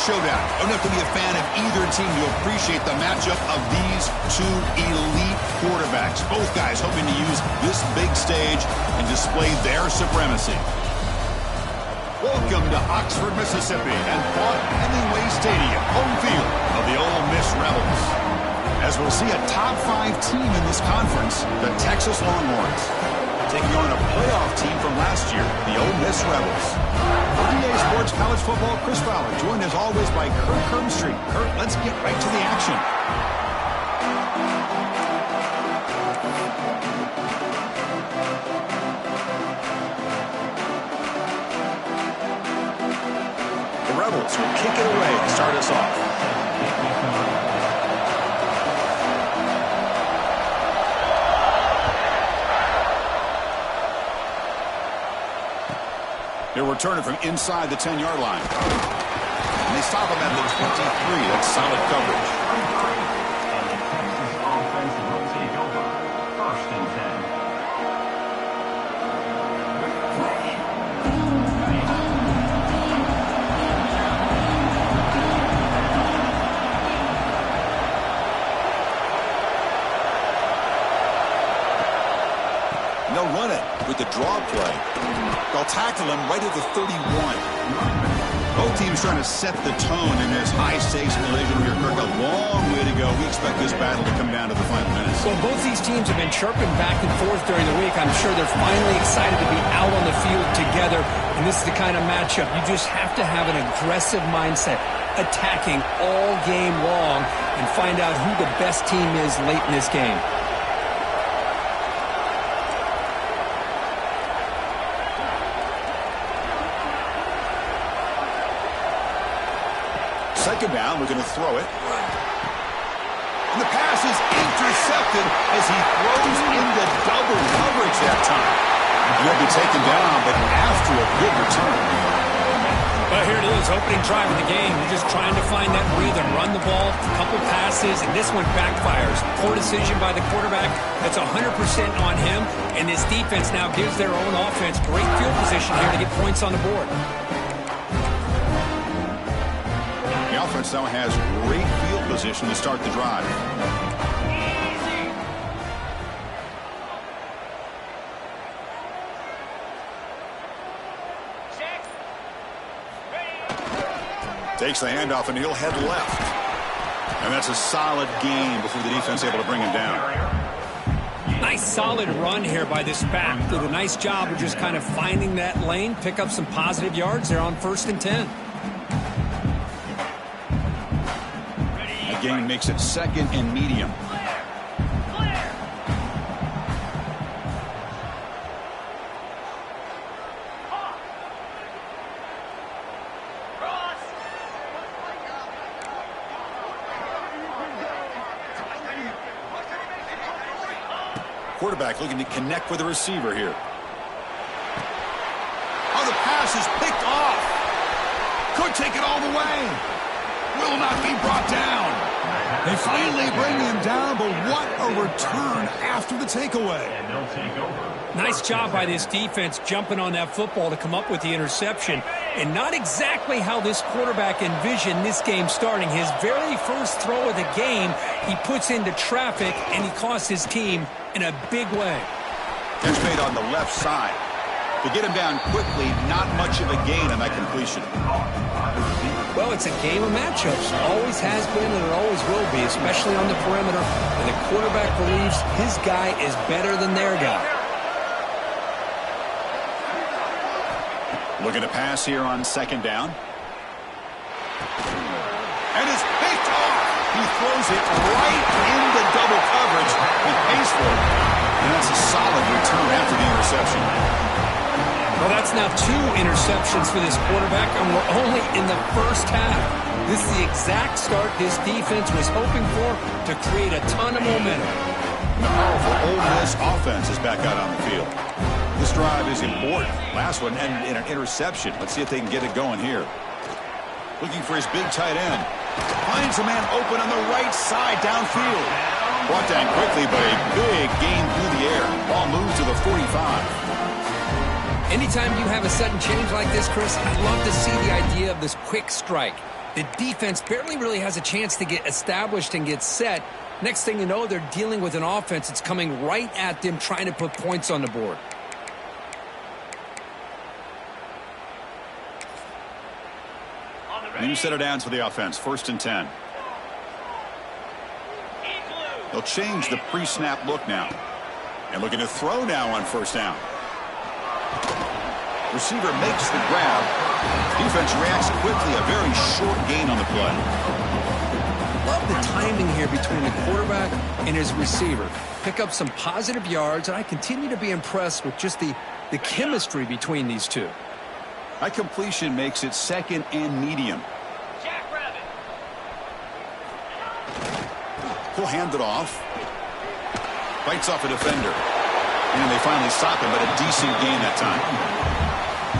showdown. Don't have to be a fan of either team to appreciate the matchup of these two elite quarterbacks. Both guys hoping to use this big stage and display their supremacy. Welcome to Oxford, Mississippi, and Vaught Hemingway Stadium, home field of the Ole Miss Rebels. As we'll see a top 5 team in this conference, the Texas Longhorns, taking on a playoff team from last year, the Ole Miss Rebels. For DA Sports College Football, Chris Fowler, joined as always by Kurt Kirkstreet. Kurt, let's get right to the action. The Rebels will kick it away to start us off. They're returning from inside the 10-yard line. And they stop him at the 23. That's solid coverage. First and 10. They'll run it with the draw play. They'll tackle him right at the 31. Both teams trying to set the tone in this high-stakes collision here. Kirk, a long way to go. We expect this battle to come down to the final minutes. Well, both these teams have been chirping back and forth during the week. I'm sure they're finally excited to be out on the field together. And this is the kind of matchup you just have to have an aggressive mindset, attacking all game long, and find out who the best team is late in this game. Second down, we're going to throw it. And the pass is intercepted as he throws into double coverage that time. He'll be taken down, but after a good return. Well, here it is, opening drive of the game. They're just trying to find that rhythm, run the ball, a couple passes, and this one backfires. Poor decision by the quarterback. That's 100% on him, and this defense now gives their own offense great field position here to get points on the board. The offense now has great field position to start the drive. Takes the handoff and he'll head left. And that's a solid gain before the defense able to bring him down. Nice solid run here by this back. Did a nice job of just kind of finding that lane, pick up some positive yards there on 1st and 10. Gain makes it 2nd and medium. Quarterback looking to connect with the receiver here. Oh, the pass is picked off. Could take it all the way. Will not be brought down. They finally bring him down, but what a return after the takeaway. Nice job by this defense jumping on that football to come up with the interception. And not exactly how this quarterback envisioned this game starting. His very first throw of the game, he puts into traffic, and he costs his team in a big way. Catch made on the left side. To get him down quickly, not much of a gain on that completion. Well, it's a game of matchups. Always has been and it always will be, especially on the perimeter. And the quarterback believes his guy is better than their guy. Looking to pass here on 2nd down. And it's picked off. He throws it right into double coverage. He pays for it. And that's a solid return after the interception. Well, that's now 2 interceptions for this quarterback, and we're only in the first half. This is the exact start this defense was hoping for to create a ton of momentum. The powerful Ole Miss offense is back out on the field. This drive is important. Last one ended in an interception. Let's see if they can get it going here. Looking for his big tight end. Finds a man open on the right side downfield. Brought down quickly, but a big gain through the air. Ball moves to the 45. Anytime you have a sudden change like this, Chris, I'd love to see the idea of this quick strike. The defense barely really has a chance to get established and get set. Next thing you know, they're dealing with an offense that's coming right at them, trying to put points on the board. New set of downs for the offense. 1st and 10. They'll change the pre-snap look now. And looking to throw now on 1st down. Receiver makes the grab. Defense reacts quickly. A very short gain on the play. Love the timing here between the quarterback and his receiver. Pick up some positive yards, and I continue to be impressed with just the chemistry between these two. That completion makes it 2nd and medium. He'll hand it off. Bites off a defender. And they finally stop him, but a decent gain that time.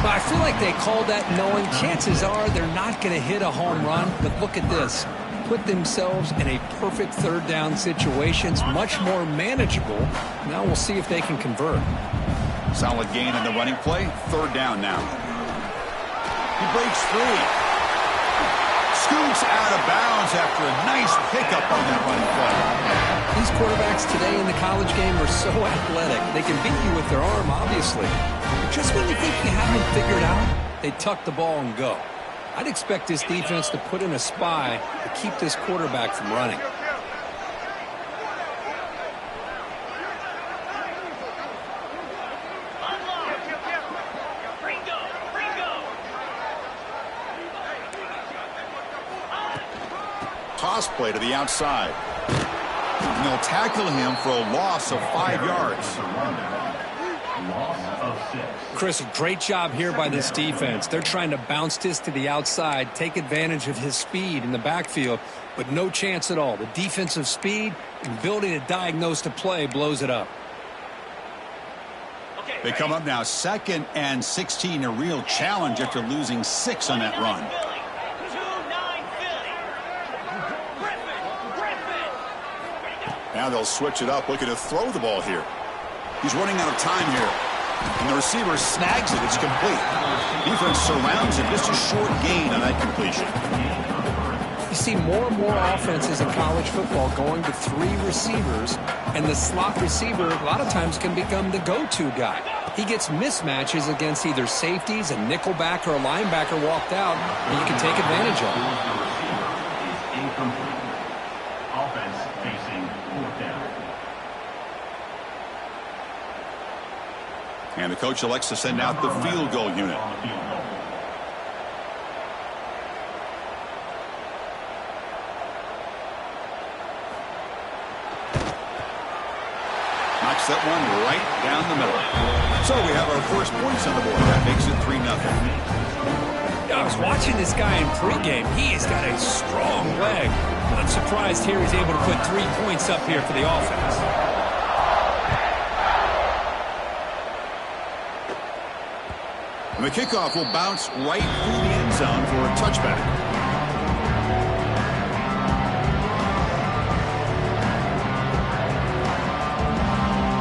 Well, I feel like they called that knowing chances are they're not going to hit a home run. But look at this. Put themselves in a perfect 3rd down situation. It's much more manageable. Now we'll see if they can convert. Solid gain in the running play. 3rd down now. He breaks free. Scoots out of bounds after a nice pickup on that running play. These quarterbacks today in the college game are so athletic. They can beat you with their arm, obviously. But just when you think you have them figured out, they tuck the ball and go. I'd expect this defense to put in a spy to keep this quarterback from running. Toss play to the outside. And they'll tackle him for a loss of 5 yards. Chris, a great job here by this defense. They're trying to bounce this to the outside, take advantage of his speed in the backfield, but no chance at all. The defensive speed and ability to diagnose the play blows it up. They come up now 2nd and 16, a real challenge after losing 6 on that run. Now they'll switch it up, looking to throw the ball here. He's running out of time here. And the receiver snags it. It's complete. Defense surrounds him. Just a short gain on that completion. You see more and more offenses in college football going to 3 receivers, and the slot receiver a lot of times can become the go-to guy. He gets mismatches against either safeties, a nickelback, or a linebacker walked out, and you can take advantage of it. Incomplete. Offense facing 4th down. And the coach elects to send out the field goal unit. Knocks that one right down the middle. So we have our first points on the board. That makes it 3-0. I was watching this guy in pregame. He has got a strong leg. I'm surprised here he's able to put 3 points up here for the offense. And the kickoff will bounce right through the end zone for a touchback.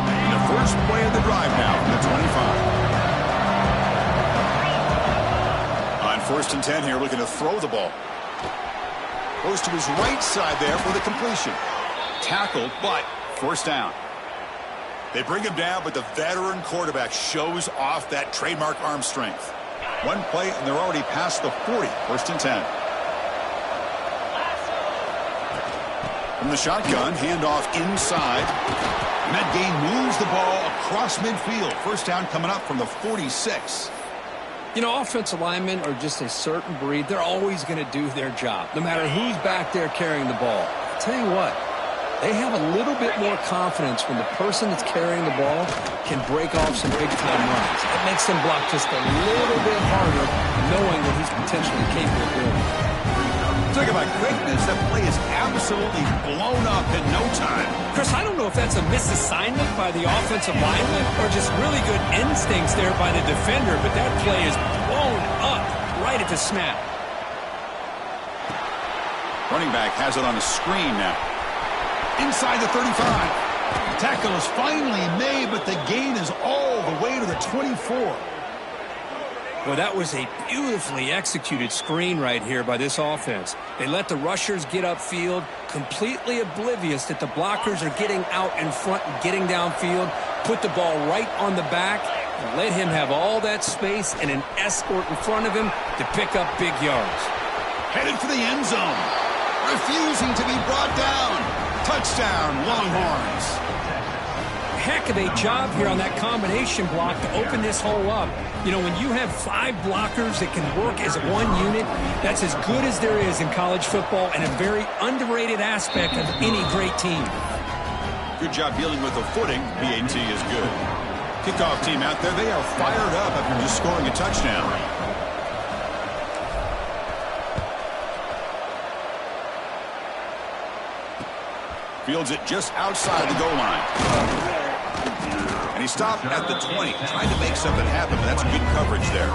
And the first play of the drive now from the 25. On 1st and 10 here, looking to throw the ball. Goes to his right side there for the completion. Tackled, but 1st down. They bring him down, but the veteran quarterback shows off that trademark arm strength. One play, and they're already past the 40. 1st and 10. From the shotgun, handoff inside. And that gain moves the ball across midfield. 1st down coming up from the 46. You know, offensive linemen are just a certain breed. They're always going to do their job, no matter who's back there carrying the ball. I'll tell you what. They have a little bit more confidence when the person that's carrying the ball can break off some big-time runs. It makes them block just a little bit harder, knowing what he's potentially capable of doing. Talk about quickness. That play is absolutely blown up in no time. Chris, I don't know if that's a misassignment by the offensive lineman or just really good instincts there by the defender, but that play is blown up right at the snap. Running back has it on a screen now. Inside the 35. Tackle is finally made, but the gain is all the way to the 24. Well, that was a beautifully executed screen right here by this offense. They let the rushers get upfield, completely oblivious that the blockers are getting out in front and getting downfield, put the ball right on the back, and let him have all that space and an escort in front of him to pick up big yards. Headed for the end zone. Refusing to be brought down. Touchdown, Longhorns. Heck of a job here on that combination block to open this hole up. You know, when you have 5 blockers that can work as one unit, that's as good as there is in college football and a very underrated aspect of any great team. Good job dealing with the footing. BAT is good. Kickoff team out there, they are fired up after just scoring a touchdown. Fields it just outside the goal line. And he stopped at the 20, trying to make something happen, but that's good coverage there.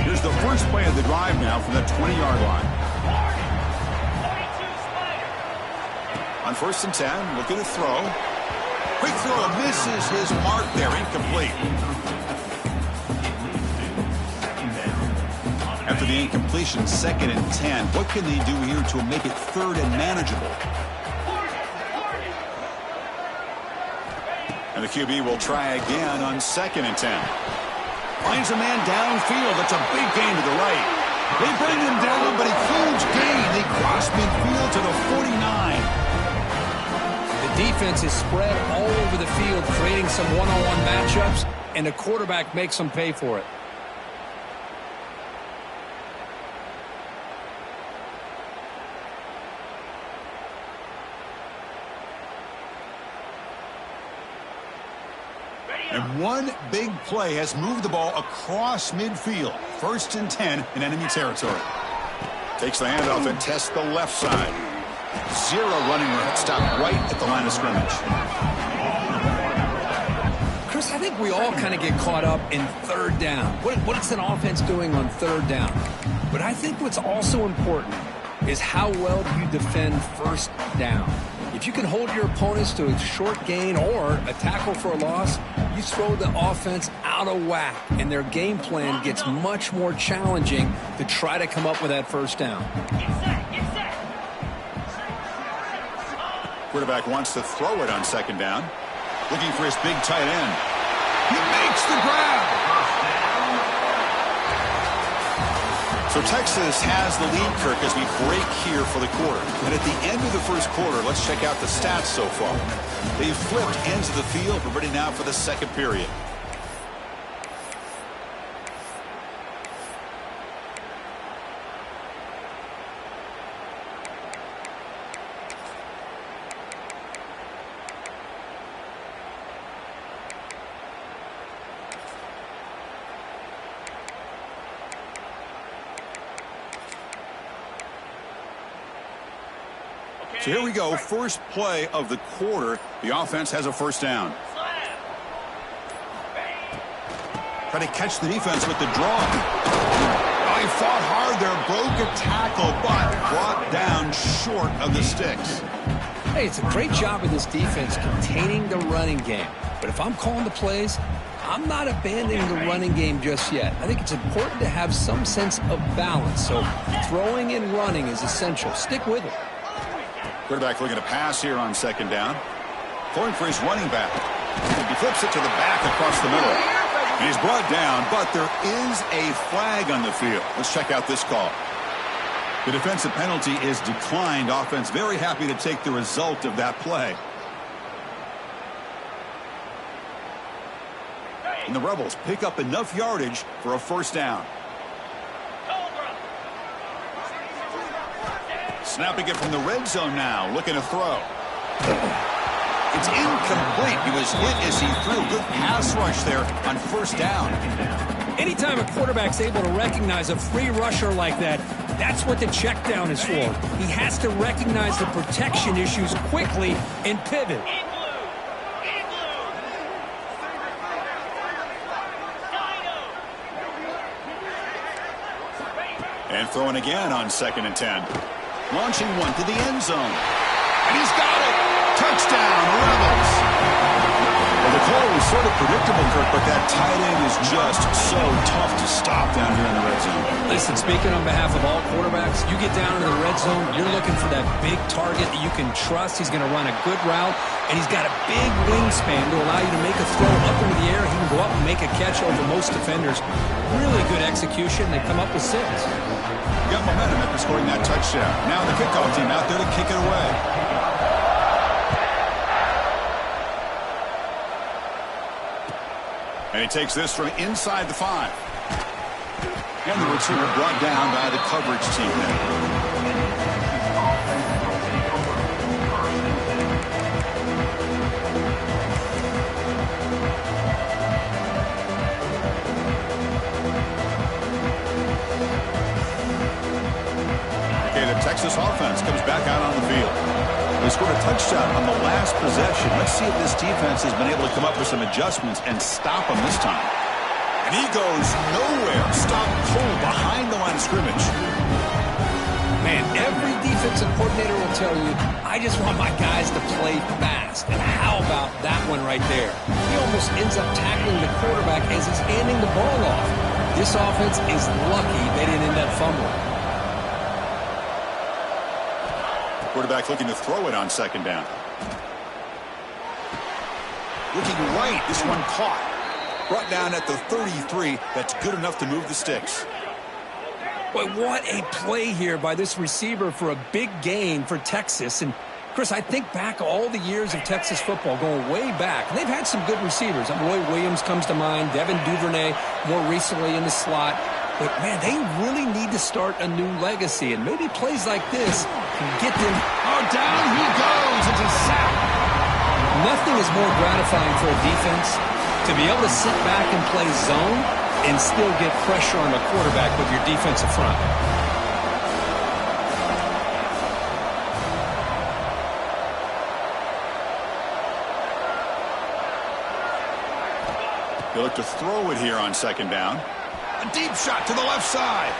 Here's the first play of the drive now from the 20-yard line. On 1st and 10, looking to throw. Quick throw, misses his mark there, incomplete. After the incompletion, 2nd and 10. What can they do here to make it 3rd and manageable? And the QB will try again on 2nd and 10. Finds a man downfield. That's a big gain to the right. They bring him down, but a huge gain. They cross midfield to the 49. The defense is spread all over the field, creating some one-on-one matchups, and the quarterback makes them pay for it. And one big play has moved the ball across midfield. 1st and 10 in enemy territory. Takes the handoff and tests the left side. 0 running room. Stopped right at the line of scrimmage. Chris, I think we all kind of get caught up in 3rd down. What is an offense doing on 3rd down? But I think what's also important is how well you defend 1st down. If you can hold your opponents to a short gain or a tackle for a loss, you throw the offense out of whack, and their game plan gets much more challenging to try to come up with that 1st down. Quarterback wants to throw it on 2nd down. Looking for his big tight end. He makes the grab. So Texas has the lead, Kirk, as we break here for the quarter. And at the end of the 1st quarter, let's check out the stats so far. They've flipped ends of the field. We're ready now for the 2nd period. So here we go, first play of the quarter. The offense has a 1st down. Try to catch the defense with the draw. Oh, he fought hard there, broke a tackle, but brought down short of the sticks. Hey, it's a great job of this defense containing the running game. But if I'm calling the plays, I'm not abandoning the running game just yet. I think it's important to have some sense of balance. So throwing and running is essential. Stick with it. Quarterback looking to pass here on 2nd down. Going for his running back. He flips it to the back across the middle. And he's brought down, but there is a flag on the field. Let's check out this call. The defensive penalty is declined. Offense very happy to take the result of that play. And the Rebels pick up enough yardage for a 1st down. Snapping it from the red zone now, looking to throw. It's incomplete. He was hit as he threw. Good pass rush there on 1st down. Anytime a quarterback's able to recognize a free rusher like that, that's what the check down is for. He has to recognize the protection issues quickly and pivot. And throwing again on 2nd and 10. Launching one to the end zone. And he's got it. Touchdown, Rebels. Well, the call was sort of predictable, Kirk, but that tight end is just so tough to stop down here in the red zone. Listen, speaking on behalf of all quarterbacks, you get down into the red zone, you're looking for that big target that you can trust. He's going to run a good route, and he's got a big wingspan to allow you to make a throw up into the air. He can go up and make a catch over most defenders. Really good execution. They come up with 6. Got momentum after scoring that touchdown. Now the kickoff team out there to kick it away. And he takes this from inside the 5. And the receiver brought down by the coverage team there. Texas offense comes back out on the field. They scored a touchdown on the last possession. Let's see if this defense has been able to come up with some adjustments and stop them this time. And he goes nowhere. Stop cold behind the line of scrimmage. Man, every defensive coordinator will tell you, I just want my guys to play fast. And how about that one right there? He almost ends up tackling the quarterback as he's handing the ball off. This offense is lucky they didn't end up fumbling. Quarterback looking to throw it on second down. Looking right. This one caught. Brought down at the 33. That's good enough to move the sticks. Boy, what a play here by this receiver for a big gain for Texas. And, Chris, I think back all the years of Texas football, going way back. They've had some good receivers. Roy Williams comes to mind. Devin Duvernay more recently in the slot. But, man, they really need to start a new legacy. And maybe plays like this can get them. Oh, down he goes. It's a sack. Nothing is more gratifying for a defense to be able to sit back and play zone and still get pressure on a quarterback with your defensive front. They look to throw it here on second down. A deep shot to the left side.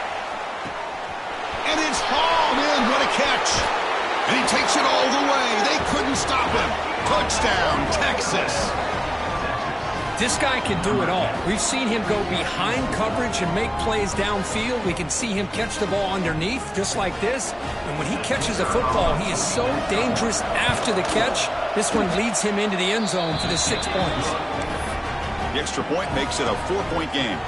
And it's hauled in. What a catch. And he takes it all the way. They couldn't stop him. Touchdown, Texas. This guy can do it all. We've seen him go behind coverage and make plays downfield. We can see him catch the ball underneath just like this. And when he catches a football, he is so dangerous after the catch. This one leads him into the end zone for the 6 points. The extra point makes it a 4-point game.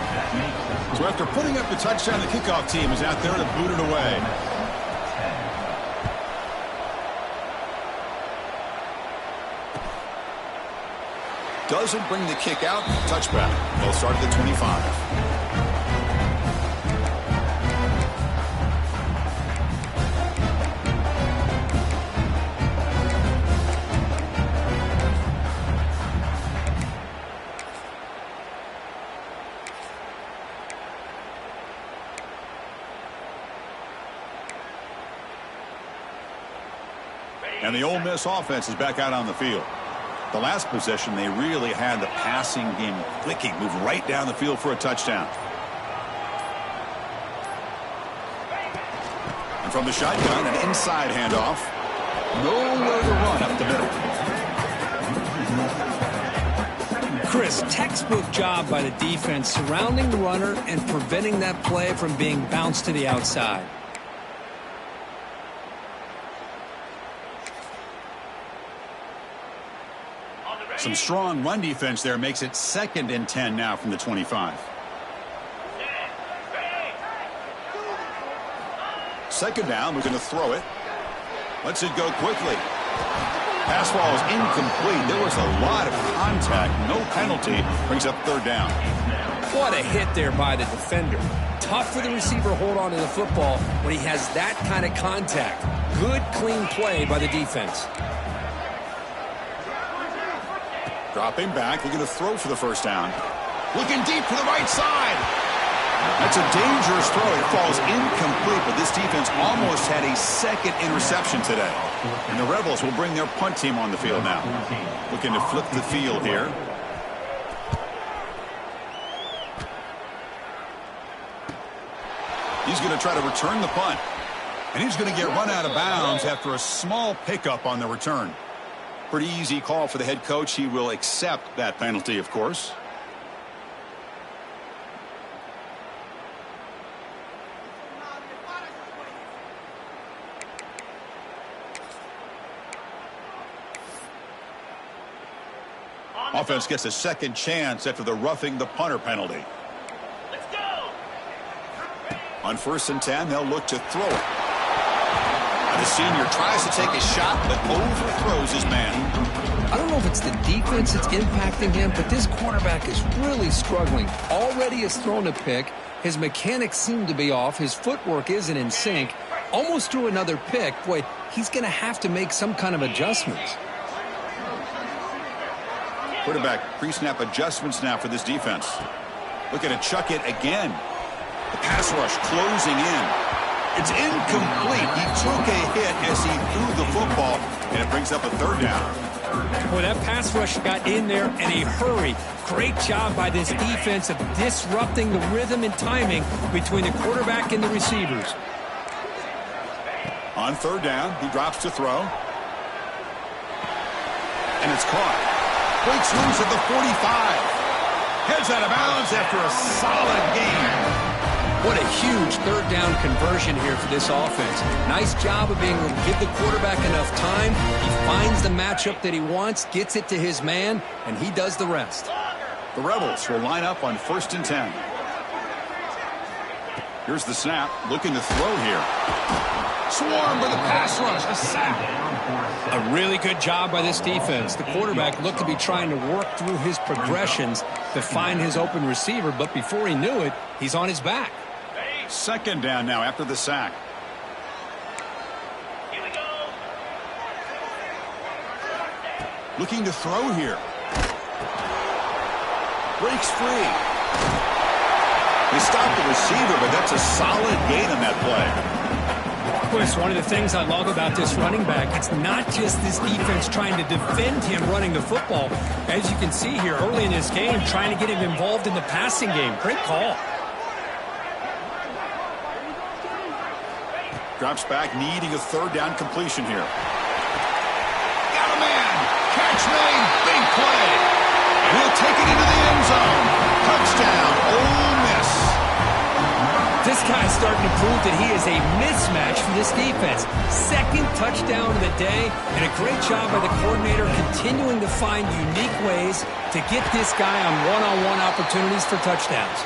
So after putting up the touchdown, the kickoff team is out there to boot it away. Doesn't bring the kick out. Touchback. They'll start at the 25. And the Ole Miss offense is back out on the field. The last possession, they really had the passing game clicking, move right down the field for a touchdown. And from the shotgun, an inside handoff. Nowhere to run up the middle. Chris, textbook job by the defense surrounding the runner and preventing that play from being bounced to the outside. Some strong run defense there makes it 2nd and 10 now from the 25. Second down, we're going to throw it. Lets it go quickly. Pass ball is incomplete. There was a lot of contact. No penalty. Brings up 3rd down. What a hit there by the defender. Tough for the receiver to hold on to the football when he has that kind of contact. Good, clean play by the defense. Dropping back, looking to throw for the 1st down. Looking deep to the right side. That's a dangerous throw. It falls incomplete, but this defense almost had a 2nd interception today. And the Rebels will bring their punt team on the field now. Looking to flip the field here. He's going to try to return the punt. And he's going to get run out of bounds after a small pickup on the return. Pretty easy call for the head coach. He will accept that penalty, of course. Offense gets a second chance after the roughing the punter penalty. Let's go. On 1st and 10, they'll look to throw it. And the senior tries to take a shot, but overthrows his man. I don't know if it's the defense that's impacting him, but this quarterback is really struggling. Already has thrown a pick. His mechanics seem to be off. His footwork isn't in sync. Almost threw another pick. Boy, he's going to have to make some kind of adjustments. Quarterback pre-snap adjustments now for this defense. Looking to chuck it again. The pass rush closing in. It's incomplete. He took a hit as he threw the football, and it brings up a 3rd down. Boy, that pass rush got in there in a hurry. Great job by this defense of disrupting the rhythm and timing between the quarterback and the receivers. On 3rd down, he drops to throw. And it's caught. Breaks loose at the 45. Heads out of bounds after a solid gain. What a huge 3rd down conversion here for this offense. Nice job of being able to give the quarterback enough time. He finds the matchup that he wants, gets it to his man, and he does the rest. The Rebels will line up on 1st and 10. Here's the snap. Looking to throw here. Swarm for the pass rush. A sack. A really good job by this defense. The quarterback looked to be trying to work through his progressions to find his open receiver, but before he knew it, he's on his back. 2nd down now after the sack. Here we go. Looking to throw here. Breaks free. They stopped the receiver, but that's a solid gain on that play. Chris, one of the things I love about this running back, it's not just this defense trying to defend him running the football. As you can see here early in this game, trying to get him involved in the passing game. Great call. Drops back, needing a 3rd down completion here. Got a man. Catch made. Big play. And he'll take it into the end zone. Touchdown, Ole Miss. This guy's starting to prove that he is a mismatch for this defense. 2nd touchdown of the day, and a great job by the coordinator continuing to find unique ways to get this guy on one-on-one opportunities for touchdowns.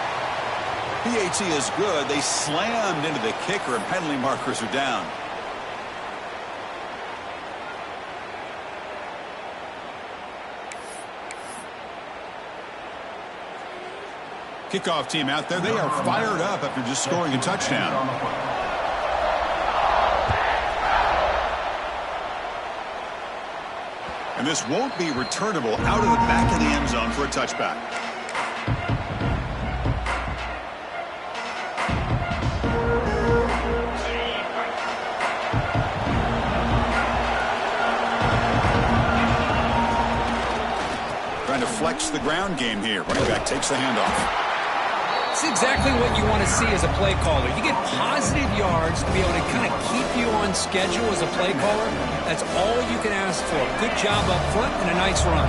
PAT is good. They slammed into the kicker, and penalty markers are down. Kickoff team out there. They are fired up after just scoring a touchdown. And this won't be returnable out of the back of the end zone for a touchback. Trying to flex the ground game here. Running back takes the handoff. It's exactly what you want to see as a play caller. You get positive yards to be able to kind of keep you on schedule as a play caller. That's all you can ask for. Good job up front and a nice run.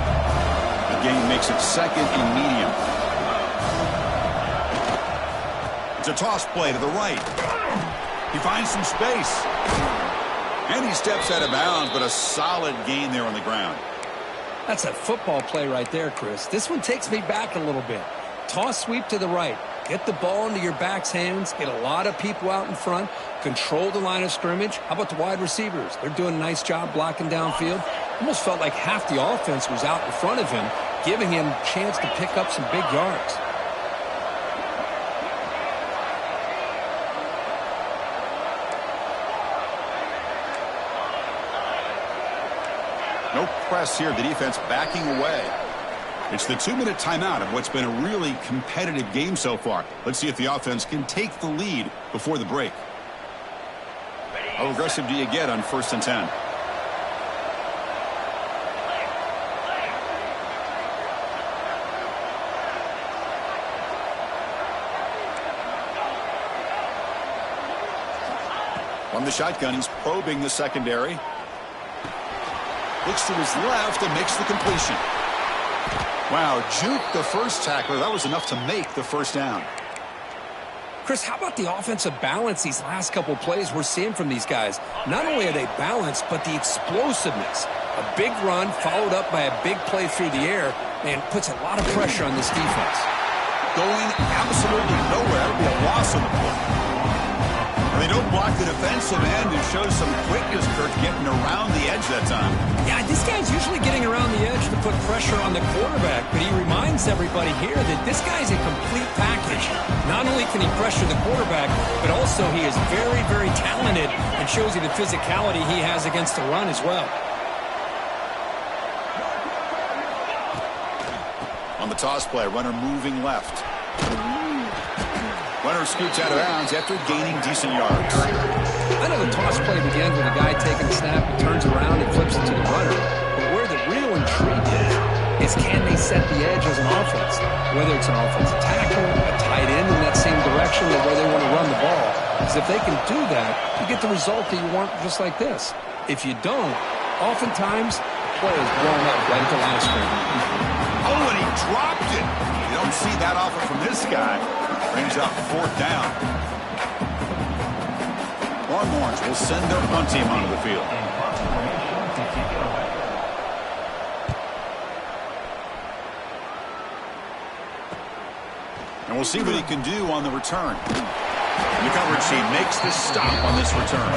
The gain makes it 2nd and medium. It's a toss play to the right. He finds some space. And he steps out of bounds, but a solid gain there on the ground. That's a football play right there, Chris. This one takes me back a little bit. Toss sweep to the right. Get the ball into your back's hands. Get a lot of people out in front. Control the line of scrimmage. How about the wide receivers? They're doing a nice job blocking downfield. Almost felt like half the offense was out in front of him, giving him a chance to pick up some big yards. No press here. The defense backing away. It's the 2-minute timeout of what's been a really competitive game so far. Let's see if the offense can take the lead before the break. How aggressive do you get on 1st and 10? On the shotgun, he's probing the secondary. Looks to his left and makes the completion. Wow, juke the first tackler. That was enough to make the first down. Chris, how about the offensive balance these last couple plays we're seeing from these guys? Not only are they balanced, but the explosiveness. A big run followed up by a big play through the air, and puts a lot of pressure on this defense. Going absolutely nowhere. It'll be a loss on the play. And they don't block the defensive end and shows some quickness, Kirk, getting around the edge that time. Yeah, this guy's usually getting around the edge to put pressure on the quarterback, but he reminds everybody here that this guy's a complete package. Not only can he pressure the quarterback, but also he is very, very talented and shows you the physicality he has against the run as well. On the toss play, runner moving left. Runner scoots out of bounds after gaining decent yards. I know the toss play begins with a guy taking the snap and turns around and flips it to the runner. But where the real intrigue is can they set the edge as an offense? Whether it's an offensive tackle, a tight end in that same direction, or where they want to run the ball. Because if they can do that, you get the result that you want just like this. If you don't, oftentimes the play is blown up right at the line of scrimmage. Oh, and he dropped it. You don't see that often from this guy. Brings up fourth down. Longhorns will send their punt team onto the field. And we'll see what he can do on the return. And the coverage team makes the stop on this return.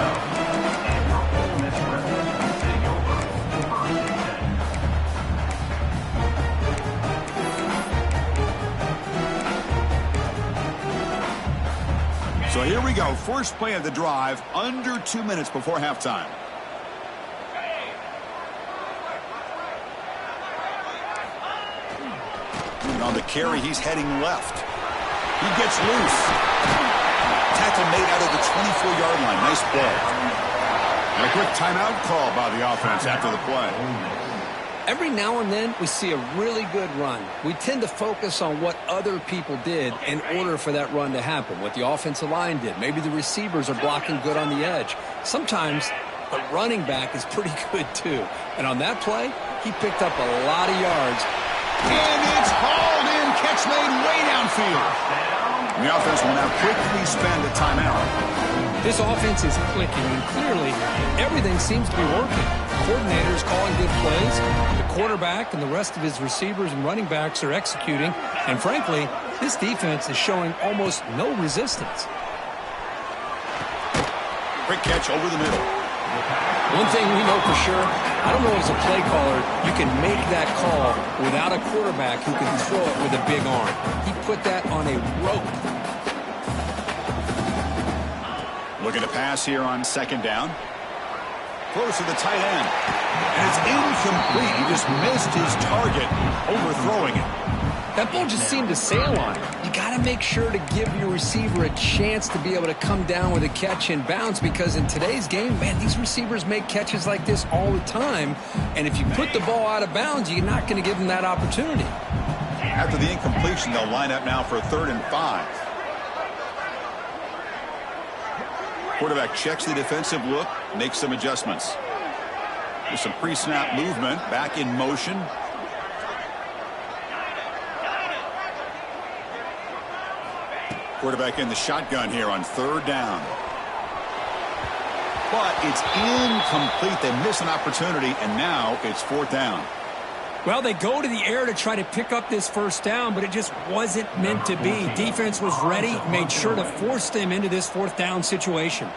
So here we go. First play of the drive, under 2 minutes before halftime. And on the carry, he's heading left. He gets loose. Tackle made out of the 24-yard line. Nice play. And a quick timeout call by the offense after the play. Every now and then, we see a really good run. We tend to focus on what other people did in order for that run to happen, what the offensive line did. Maybe the receivers are blocking good on the edge. Sometimes the running back is pretty good, too. And on that play, he picked up a lot of yards. And it's hauled in. Catch made way downfield. And the offense will now quickly spend a timeout. This offense is clicking, and clearly everything seems to be working. Coordinators calling good plays. The quarterback and the rest of his receivers and running backs are executing. And frankly, this defense is showing almost no resistance. Quick catch over the middle. One thing we know for sure, I don't know as a play caller, you can make that call without a quarterback who can throw it with a big arm. He put that on a rope. Looking to pass here on second down. Close to the tight end. And it's incomplete. He just missed his target, overthrowing it. That ball just seemed to sail on it. You got to make sure to give your receiver a chance to be able to come down with a catch and bounce, because in today's game, man, these receivers make catches like this all the time. And if you put the ball out of bounds, you're not going to give them that opportunity. After the incompletion, they'll line up now for a 3rd and 5. Quarterback checks the defensive look, makes some adjustments. There's some pre-snap movement, back in motion. Quarterback in the shotgun here on 3rd down. But it's incomplete. They miss an opportunity, and now it's 4th down. Well, they go to the air to try to pick up this first down, but it just wasn't meant to be. Defense was ready, made sure to force them into this 4th down situation.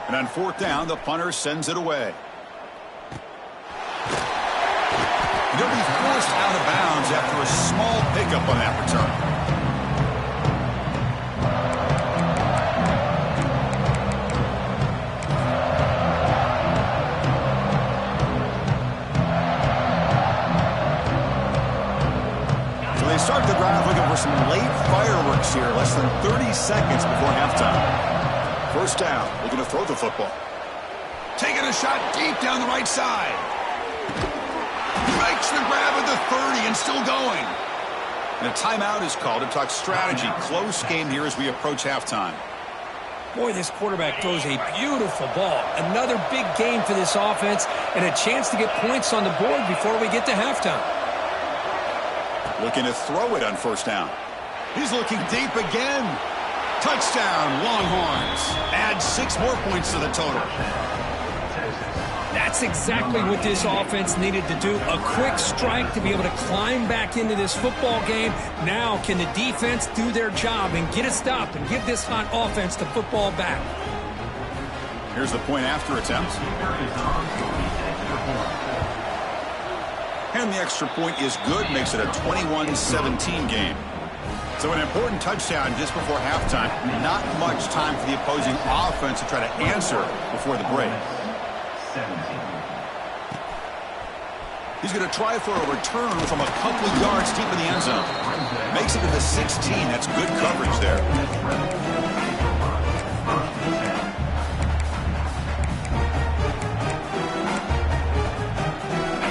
And on 4th down, the punter sends it away. They'll be forced out of bounds after a small pickup on that return. They start the drive looking for some late fireworks here, less than 30 seconds before halftime. 1st down, looking to throw the football. Taking a shot deep down the right side. Makes the grab at the 30 and still going. And a timeout is called to talk strategy. Close game here as we approach halftime. Boy, this quarterback throws a beautiful ball. Another big game for this offense and a chance to get points on the board before we get to halftime. Looking to throw it on first down. He's looking deep again. Touchdown, Longhorns. Add 6 more points to the total. That's exactly what this offense needed to do. A quick strike to be able to climb back into this football game. Now can the defense do their job and get a stop and give this hot offense the football back? Here's the point after attempt. And the extra point is good. Makes it a 21-17 game. So an important touchdown just before halftime. Not much time for the opposing offense to try to answer before the break. He's going to try for a return from a couple of yards deep in the end zone. Makes it to the 16. That's good coverage there.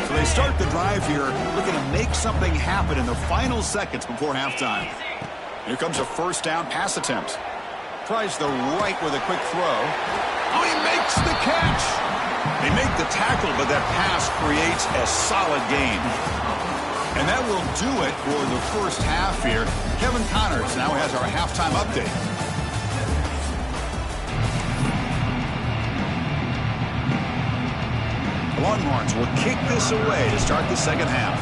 So they start the drive here, looking to make something happen in the final seconds before halftime. Here comes a first down pass attempt. Tries the right with a quick throw. Oh, he makes the catch. They make the tackle, but that pass creates a solid gain. And that will do it for the first half here. Kevin Connors now has our halftime update. The Longhorns will kick this away to start the second half.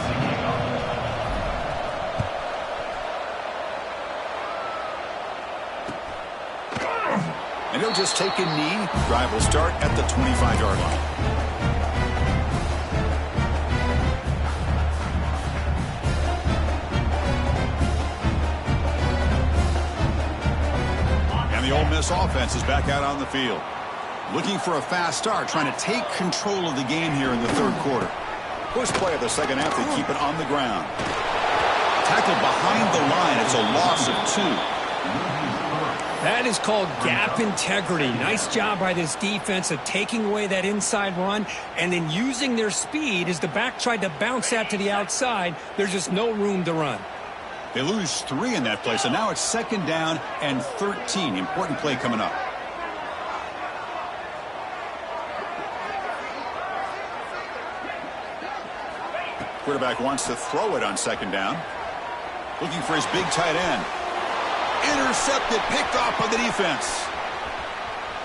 And he'll just take a knee. Drive will start at the 25-yard line. And the Ole Miss offense is back out on the field. Looking for a fast start, trying to take control of the game here in the third quarter. First play of the second half, they keep it on the ground. Tackled behind the line. It's a loss of 2. That is called gap integrity. Nice job by this defense of taking away that inside run and then using their speed as the back tried to bounce that to the outside. There's just no room to run. They lose 3 in that play, so now it's second down and 13. Important play coming up. Quarterback wants to throw it on second down. Looking for his big tight end. Intercepted, picked off by the defense.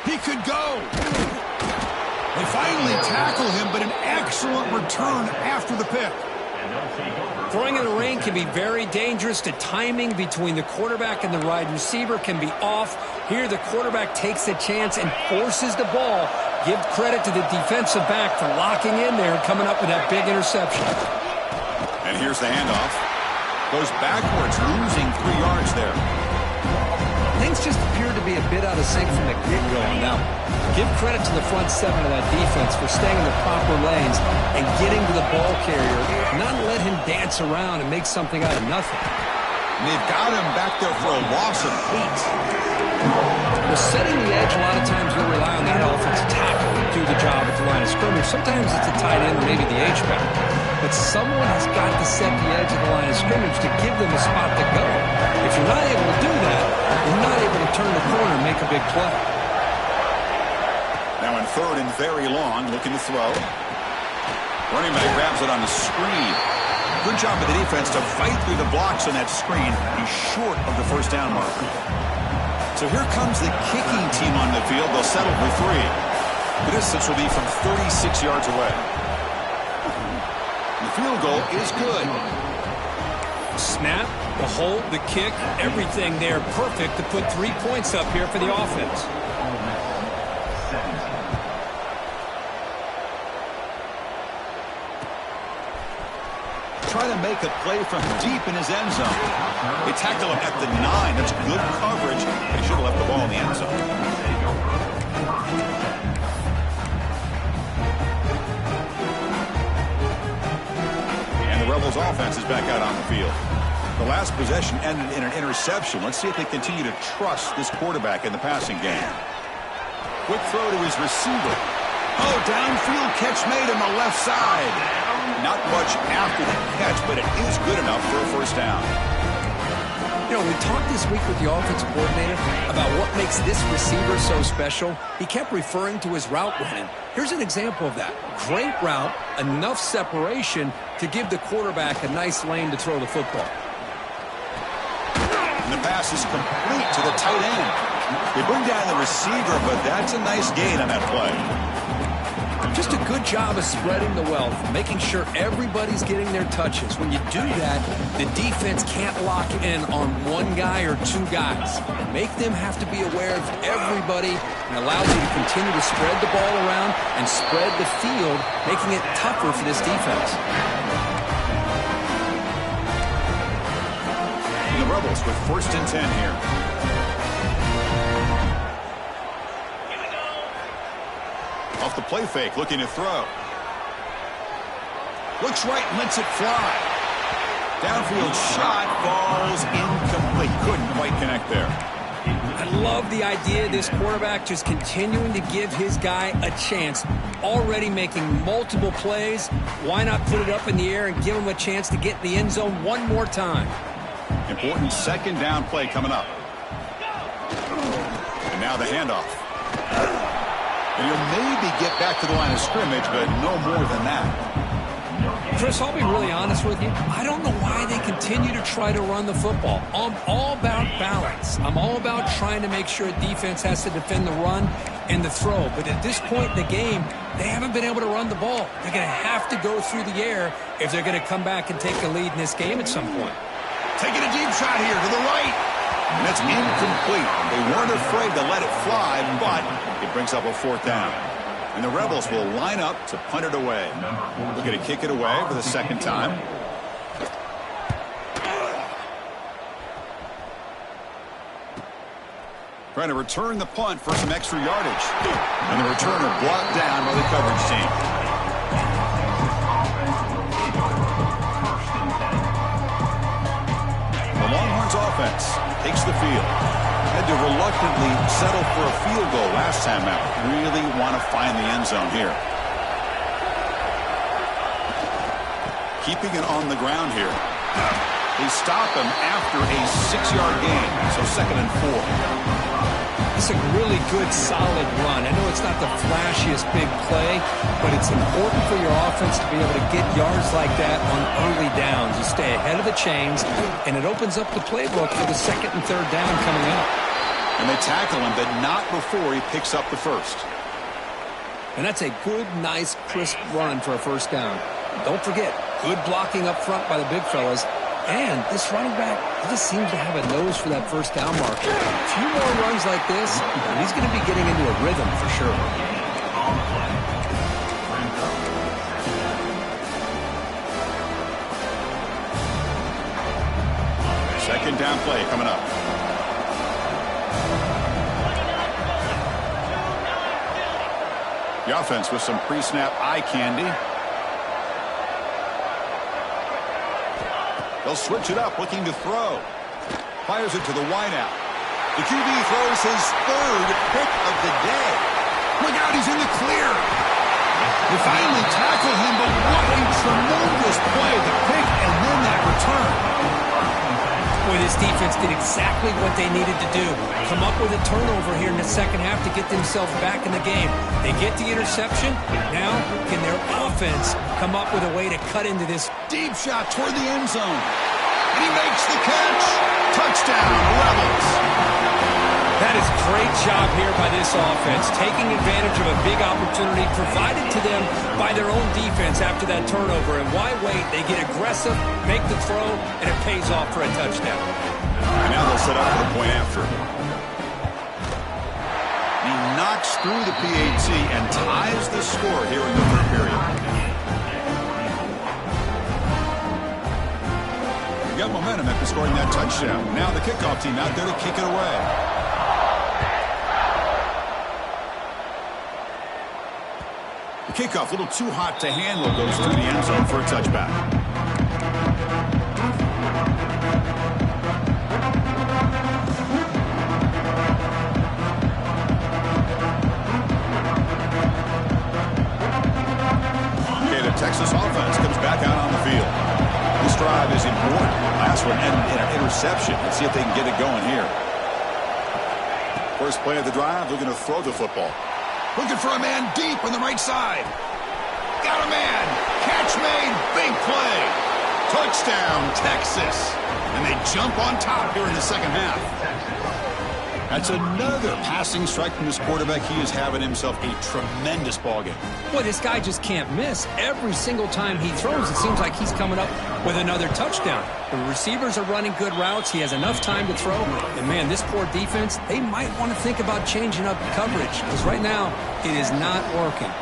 He could go. They finally tackle him, but an excellent return after the pick. Throwing in the rain can be very dangerous. The timing between the quarterback and the wide receiver can be off. Here the quarterback takes a chance and forces the ball. Give credit to the defensive back for locking in there and coming up with that big interception. And here's the handoff. Goes backwards, losing 3 yards there. Things just appear to be a bit out of sync from the get-go on that one. Give credit to the front 7 of that defense for staying in the proper lanes and getting to the ball carrier, not let him dance around and make something out of nothing. And they've got him back there for a loss of 8. Well, setting the edge, a lot of times you'll rely on that offensive tackle to do the job at the line of scrimmage. Sometimes it's a tight end or maybe the H-back. But someone has got to set the edge of the line of scrimmage to give them a spot to go. If you're not able to do that, you're not able to turn the corner and make a big play. Now in third and very long, looking to throw. Running back grabs it on the screen. Good job by the defense to fight through the blocks on that screen. He's short of the first down marker. So here comes the kicking team on the field. They'll settle for 3. The distance will be from 36 yards away. The field goal is good. Snap, the hold, the kick, everything there perfect to put 3 points up here for the offense. Try to make a play from deep in his end zone. They tackle him at the 9. That's good coverage. They should have left the ball in the end zone. And the Rebels offense is back out on the field. The last possession ended in an interception. Let's see if they continue to trust this quarterback in the passing game. Quick throw to his receiver. Oh, downfield catch made on the left side. Not much after the catch, but it is good enough for a first down. You know, we talked this week with the offensive coordinator about what makes this receiver so special. He kept referring to his route running. Here's an example of that. Great route, enough separation to give the quarterback a nice lane to throw the football. And the pass is complete to the tight end. They bring down the receiver, but that's a nice gain on that play. Just a good job of spreading the wealth, making sure everybody's getting their touches. When you do that, the defense can't lock in on one guy or two guys. Make them have to be aware of everybody and allows you to continue to spread the ball around and spread the field, making it tougher for this defense. And the Rebels with 1st and 10 here. Off the play fake, looking to throw. Looks right, lets it fly. Downfield shot, falls incomplete. Couldn't quite connect there. I love the idea of this quarterback just continuing to give his guy a chance. Already making multiple plays. Why not put it up in the air and give him a chance to get in the end zone one more time? Important 2nd down play coming up. And now the handoff. And he'll maybe get back to the line of scrimmage, but no more than that. Chris, I'll be really honest with you. I don't know why they continue to try to run the football. I'm all about balance. I'm all about trying to make sure a defense has to defend the run and the throw. But at this point in the game, they haven't been able to run the ball. They're going to have to go through the air if they're going to come back and take the lead in this game at some point. Taking a deep shot here to the right. And that's incomplete. They weren't afraid to let it fly, but it brings up a 4th down. And the Rebels will line up to punt it away. Looking to kick it away for the 2nd time. Trying to return the punt for some extra yardage. And the returner blocked down by the coverage team. The Longhorns offense takes the field. Had to reluctantly settle for a field goal last time out. Really want to find the end zone here. Keeping it on the ground here. They stop him after a 6-yard gain. So 2nd and 4. It's a really good, solid run. I know it's not the flashiest big play, but it's important for your offense to be able to get yards like that on early downs. You stay ahead of the chains, and it opens up the playbook for the 2nd and 3rd down coming up. And they tackle him, but not before he picks up the 1st. And that's a good, nice, crisp run for a 1st down. Don't forget, good blocking up front by the big fellas. And this running back, he just seems to have a nose for that 1st down marker. A few more runs like this, and he's going to be getting into a rhythm for sure. 2nd down play coming up. The offense with some pre-snap eye candy. They'll switch it up, looking to throw. Fires it to the wideout. The QB throws his 3rd pick of the day. Look out, he's in the clear. They finally tackle him, but what a tremendous play. The pick and then that return. Boy, this defense did exactly what they needed to do. Come up with a turnover here in the 2nd half to get themselves back in the game. They get the interception. Now, can their offense come up with a way to cut into this? Deep shot toward the end zone. And he makes the catch. Touchdown, Rebels. That is great job here by this offense, taking advantage of a big opportunity provided to them by their own defense after that turnover. And why wait? They get aggressive, make the throw, and it pays off for a touchdown. And now they'll set up for the point after. He knocks through the PAT and ties the score here in the 3rd period. He got momentum after scoring that touchdown. Now the kickoff team out there to kick it away. The kickoff, a little too hot to handle, goes through the end zone for a touchback. Okay, the Texas offense comes back out on the field. This drive is important. Last one ended in an interception. Let's see if they can get it going here. First play of the drive, they're going to throw the football. Looking for a man deep on the right side. Got a man. Catch made. Big play. Touchdown, Texas. And they jump on top here in the second half. That's another passing strike from this quarterback. He is having himself a tremendous ballgame. Boy, this guy just can't miss. Every single time he throws, it seems like he's coming up with another touchdown. The receivers are running good routes. He has enough time to throw. And, man, this poor defense, they might want to think about changing up coverage because right now it is not working.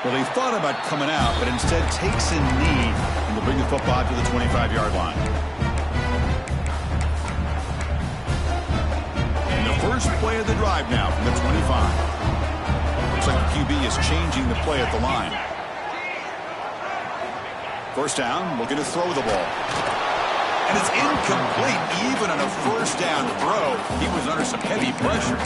Well, they thought about coming out, but instead takes a knee and will bring the football to the 25-yard line. And the first play of the drive now from the 25. Looks like the QB is changing the play at the line. First down, looking to throw the ball. And it's incomplete, even on a first down throw. He was under some heavy pressure.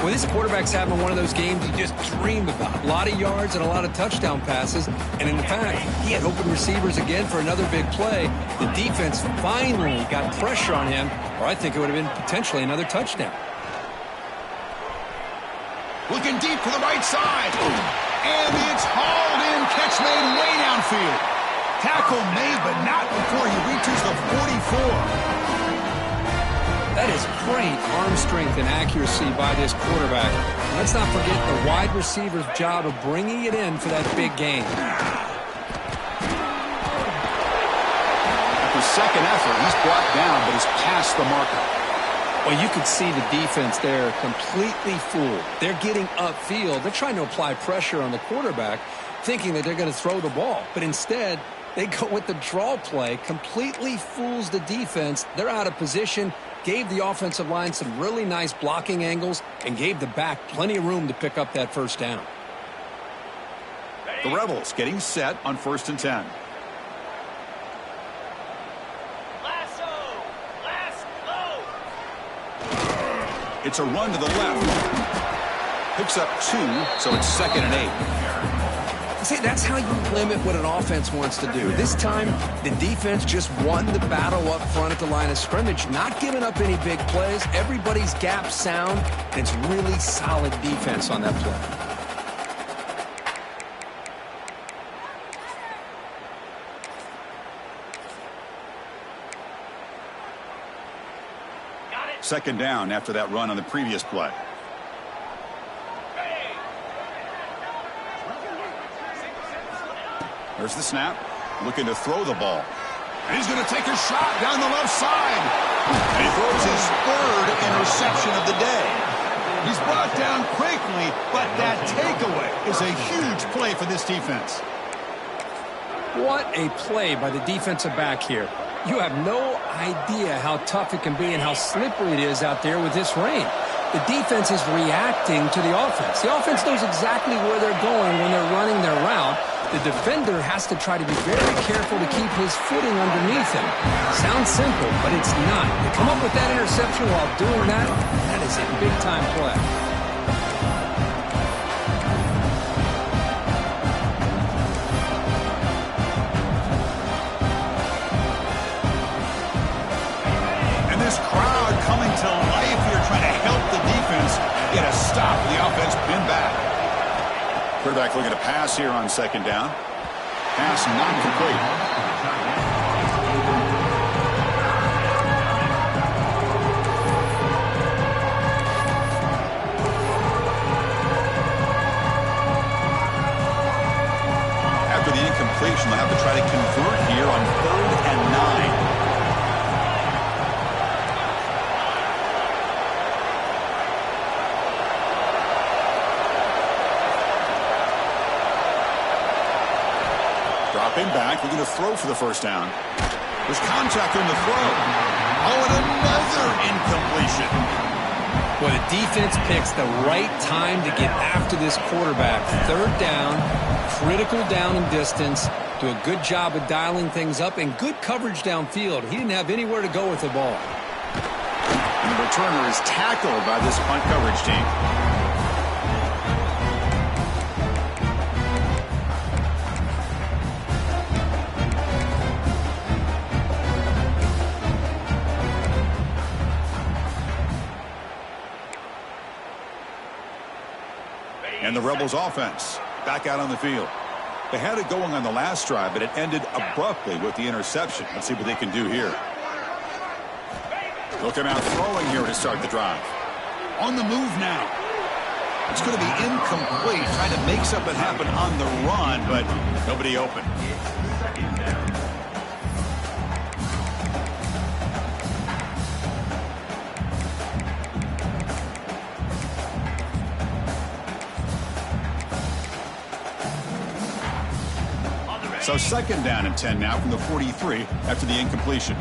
Well, this quarterback's having one of those games you just dream about. A lot of yards and a lot of touchdown passes. And in fact, he had open receivers again for another big play. The defense finally got pressure on him, or I think it would have been potentially another touchdown. Looking deep to the right side. And it's hauled in. Catch made way downfield. Tackle made, but not before he reaches the 44. That is great arm strength and accuracy by this quarterback. Let's not forget the wide receiver's job of bringing it in for that big game. After second effort, he's brought down, but he's past the marker. Well, you could see the defense there completely fooled. They're getting upfield. They're trying to apply pressure on the quarterback, thinking that they're going to throw the ball. But instead, they go with the draw play, completely fools the defense. They're out of position, gave the offensive line some really nice blocking angles, and gave the back plenty of room to pick up that first down. The Rebels getting set on 1st and 10. It's a run to the left. Picks up 2, so it's 2nd and 8. See, that's how you limit what an offense wants to do. This time, the defense just won the battle up front at the line of scrimmage, not giving up any big plays. Everybody's gap sound, and it's really solid defense on that play. Second down after that run on the previous play. There's the snap. Looking to throw the ball. And he's going to take a shot down the left side. And he throws his 3rd interception of the day. He's brought down quickly, but that takeaway is a huge play for this defense. What a play by the defensive back here. You have no idea how tough it can be and how slippery it is out there with this rain. The defense is reacting to the offense. The offense knows exactly where they're going when they're running their route. The defender has to try to be very careful to keep his footing underneath him. Sounds simple, but it's not. To come up with that interception while doing that, that is a big-time play. And this crowd coming to life here, trying to help the defense get a stop. The offense pinned back. Quarterback looking to pass here on 2nd down. Pass not complete. After the incompletion, they'll have to try to convert here on 3rd and 9. Dropping back, looking to throw for the first down. There's contact on the throw. Oh, and another incompletion. Well, the defense picks the right time to get after this quarterback. 3rd down, critical down and distance. Do a good job of dialing things up and good coverage downfield. He didn't have anywhere to go with the ball. And the returner is tackled by this punt coverage team. And the Rebels offense back out on the field. They had it going on the last drive, but it ended abruptly with the interception. Let's see what they can do here. Looking out throwing here to start the drive. On the move now. It's going to be incomplete, trying to make something happen on the run, but nobody open. So second down and 10 now from the 43 after the incompletion.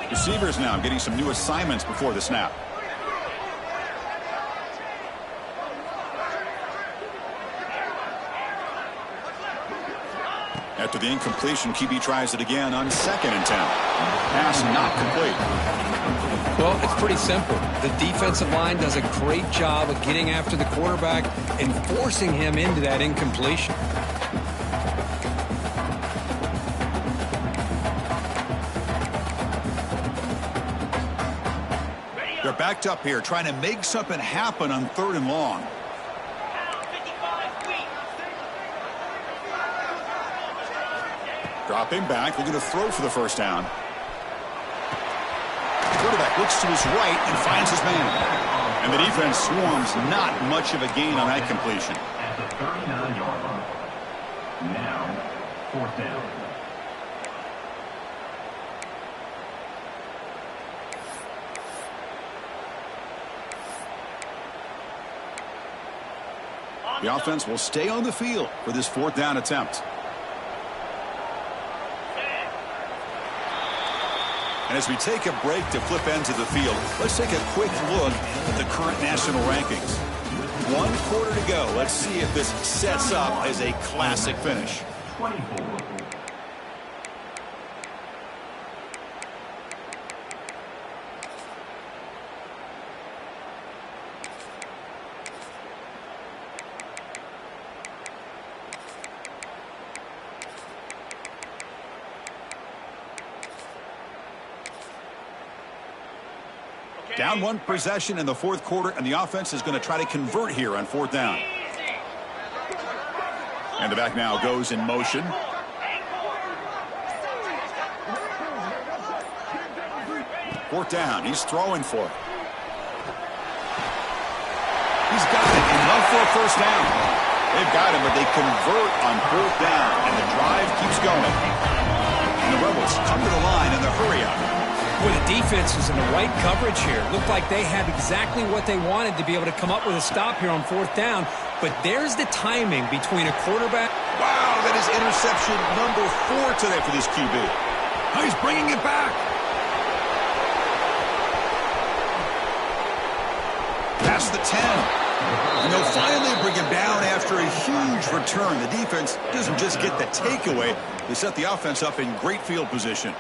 Receivers now getting some new assignments before the snap. After the incompletion, QB tries it again on second and 10. Pass not complete. Well, it's pretty simple. The defensive line does a great job of getting after the quarterback and forcing him into that incompletion. They're backed up here trying to make something happen on third and long. Dropping back, looking to throw for the first down. The quarterback looks to his right and finds his man. And the defense swarms, not much of a gain on that completion. At the 39-yard line. Now, fourth down. The offense will stay on the field for this fourth down attempt. And as we take a break to flip ends of the field, let's take a quick look at the current national rankings. 1 quarter to go. Let's see if this sets up as a classic finish. 24. Down one possession in the fourth quarter, and the offense is going to try to convert here on fourth down. And the back now goes in motion. Fourth down. He's throwing for it. He's got it. Enough for a first down. They've got him, but they convert on fourth down, and the drive keeps going. And the Rebels come to the line in the hurry up. Well, the defense is in the right coverage here. Looked like they had exactly what they wanted to be able to come up with a stop here on fourth down. But there's the timing between a quarterback. Wow, that is interception number 4 today for this QB. Oh, he's bringing it back. Past the 10. And they'll finally bring him down after a huge return. The defense doesn't just get the takeaway. They set the offense up in great field position.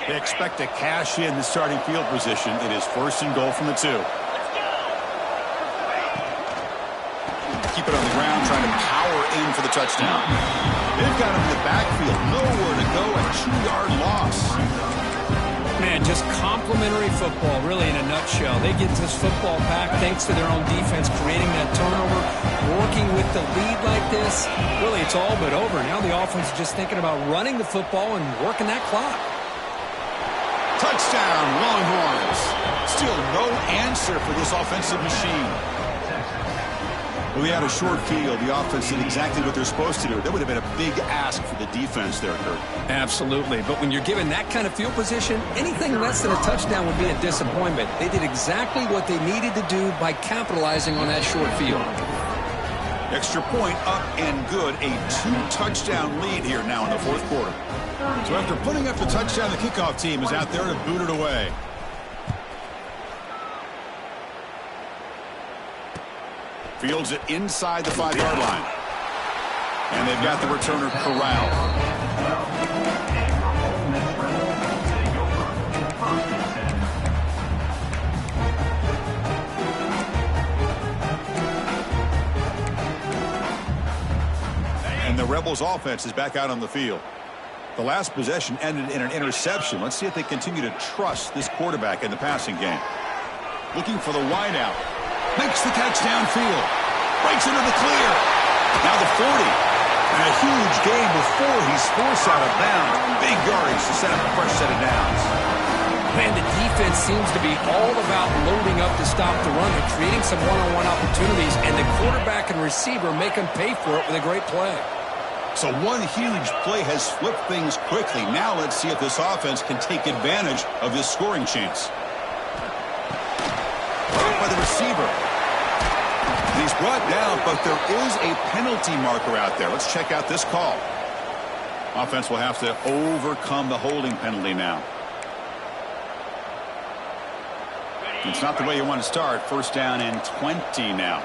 They expect to cash in the starting field position. It is first and goal from the 2. Keep it on the ground, trying to power in for the touchdown. They've got him in the backfield. Nowhere to go, a 2-yard loss. Man, just complimentary football, really, in a nutshell. They get this football back thanks to their own defense, creating that turnover, working with the lead like this. Really, it's all but over. Now the offense is just thinking about running the football and working that clock. Touchdown, Longhorns. Still no answer for this offensive machine. Well, we had a short field. The offense did exactly what they're supposed to do. That would have been a big ask for the defense there, Kurt. Absolutely. But when you're given that kind of field position, anything less than a touchdown would be a disappointment. They did exactly what they needed to do by capitalizing on that short field. Extra point up and good. A 2-touchdown lead here now in the fourth quarter. So after putting up the touchdown, the kickoff team is out there to boot it away. Fields it inside the 5-yard line. And they've got the returner corralled. And the Rebels offense is back out on the field. The last possession ended in an interception. Let's see if they continue to trust this quarterback in the passing game. Looking for the wideout. Makes the catch downfield. Breaks into the clear. Now the 40. And a huge gain before he's forced out of bounds. Big yardage to set up a fresh set of downs. Man, the defense seems to be all about loading up to stop the run. They're creating some one-on-one opportunities, and the quarterback and receiver make them pay for it with a great play. So one huge play has flipped things quickly. Now let's see if this offense can take advantage of this scoring chance. Right by the receiver. And he's brought down, but there is a penalty marker out there. Let's check out this call. Offense will have to overcome the holding penalty now. It's not the way you want to start. First down and 20 now.